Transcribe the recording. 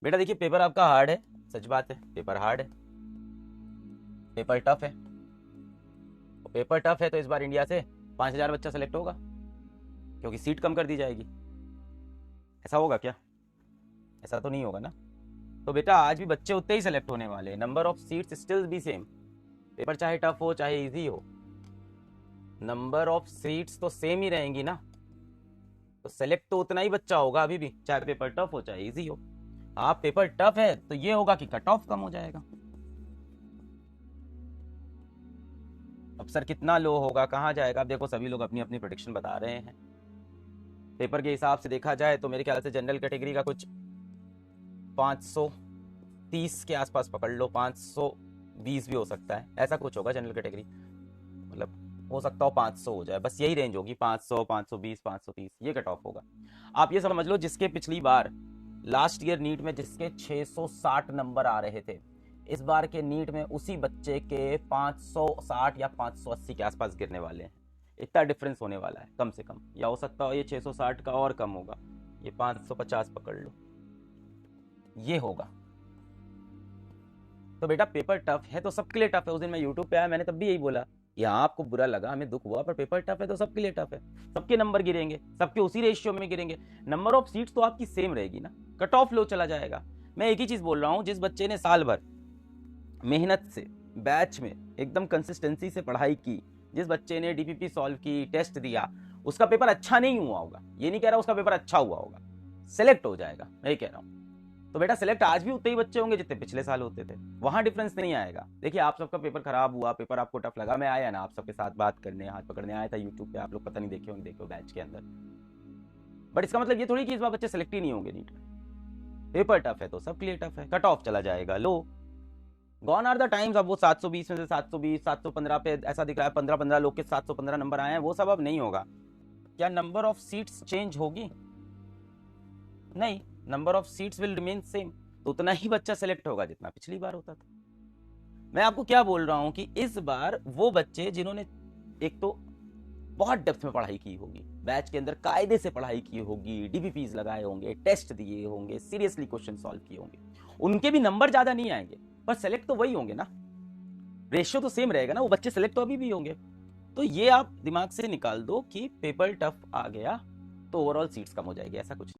बेटा देखिए, पेपर आपका हार्ड है, सच बात है, पेपर हार्ड है, पेपर टफ है। और पेपर टफ है तो इस बार इंडिया से 5,000 बच्चा सेलेक्ट होगा, क्योंकि सीट कम कर दी जाएगी। ऐसा होगा क्या? ऐसा तो नहीं होगा ना। तो बेटा आज भी बच्चे उतने ही सेलेक्ट होने वाले हैं, number of seats still be same. Paper चाहे टफ हो चाहे इजी हो, नंबर ऑफ सीट्स तो सेम ही रहेंगी ना। तो सेलेक्ट तो उतना ही बच्चा होगा अभी भी, चाहे पेपर टफ हो चाहे इजी हो। आप पेपर टफ है तो ये होगा कि कट ऑफ कम हो जाएगा। अब सर कितना लो होगा, कहाँ जाएगा? अब देखो सभी लोग अपनी अपनी प्रोडिक्शन बता रहे हैं। पेपर के हिसाब से देखा जाए तो मेरे ख्याल से जनरल कैटेगरी का कुछ 530 के आसपास पकड़ लो, 520 भी हो सकता है, ऐसा कुछ होगा जनरल कैटेगरी। मतलब हो सकता हो 500 हो जाए, बस यही रेंज होगी, 500, 520, 530, ये कट ऑफ होगा। आप ये समझ लो, जिसके पिछली बार लास्ट ईयर नीट में जिसके 660 नंबर आ रहे थे, इस बार के नीट में उसी बच्चे के 560 या 580 के आसपास गिरने वाले हैं। इतना डिफरेंस होने वाला है कम से कम, या हो सकता हो ये 660 का और कम होगा, ये 550 पकड़ लो, ये होगा। तो बेटा पेपर टफ है तो सबके लिए टफ है। उस दिन मैं यूट्यूब पे आया, मैंने तब भी यही बोला, यहाँ आपको बुरा लगा, हमें दुख हुआ, पर पेपर टफ है तो सबके लिए टफ है। सबके नंबर गिरेंगे, सबके उसी रेशियो में गिरेंगे। नंबर ऑफ सीट्स तो आपकी सेम रहेगी ना, कट ऑफ लो चला जाएगा। मैं एक ही चीज बोल रहा हूँ, जिस बच्चे ने साल भर मेहनत से बैच में एकदम कंसिस्टेंसी से पढ़ाई की, जिस बच्चे ने डीपीपी सॉल्व की, टेस्ट दिया, उसका पेपर अच्छा नहीं हुआ होगा, ये नहीं कह रहा उसका पेपर अच्छा हुआ होगा, सेलेक्ट हो जाएगा, मैं ये कह रहा हूँ। तो बेटा सेलेक्ट आज भी उतने ही बच्चे होंगे जितने पिछले साल होते थे, वहां डिफरेंस नहीं आएगा। देखिए आप सबका पेपर खराब हुआ, पेपर आपको टफ लगा, मैं आया ना आप सबके साथ बात करने, हाथ पकड़ने आया था यूट्यूब पे, आप लोग पता नहीं देखे हो नहीं देखे हो बैच के अंदर। बट इसका मतलब ये थोड़ी कि इस बार बच्चे सेलेक्ट ही नहीं होंगे नीट में। पेपर टफ है तो सबके लिए टफ है, कट ऑफ चला जाएगा लो। Gone are the times. अब वो 720 में से 720, 715 पे ऐसा दिख रहा है, 15-15 लोग के 715 नंबर आए हैं, वो सब अब नहीं होगा। क्या नंबर ऑफ सीट्स चेंज होगी? नहीं, number of seats will remain same. तो उतना ही बच्चा सेलेक्ट होगा जितना पिछली बार होता था। मैं आपको क्या बोल रहा हूं कि इस बार वो बच्चे जिन्होंने एक तो बहुत डेप्थ में पढ़ाई की होगी, बैच के अंदर कायदे से पढ़ाई की होगी, डीपीपीज लगाए होंगे, टेस्ट दिए होंगे, सीरियसली क्वेश्चन सॉल्व किए होंगे, उनके भी नंबर ज्यादा नहीं आएंगे, पर सेलेक्ट तो वही होंगे ना। रेशियो तो सेम रहेगा ना, वो बच्चे सेलेक्ट तो अभी भी होंगे। तो ये आप दिमाग से निकाल दो कि पेपर टफ आ गया तो ओवरऑल सीट्स कम हो जाएगी, ऐसा कुछ नहीं।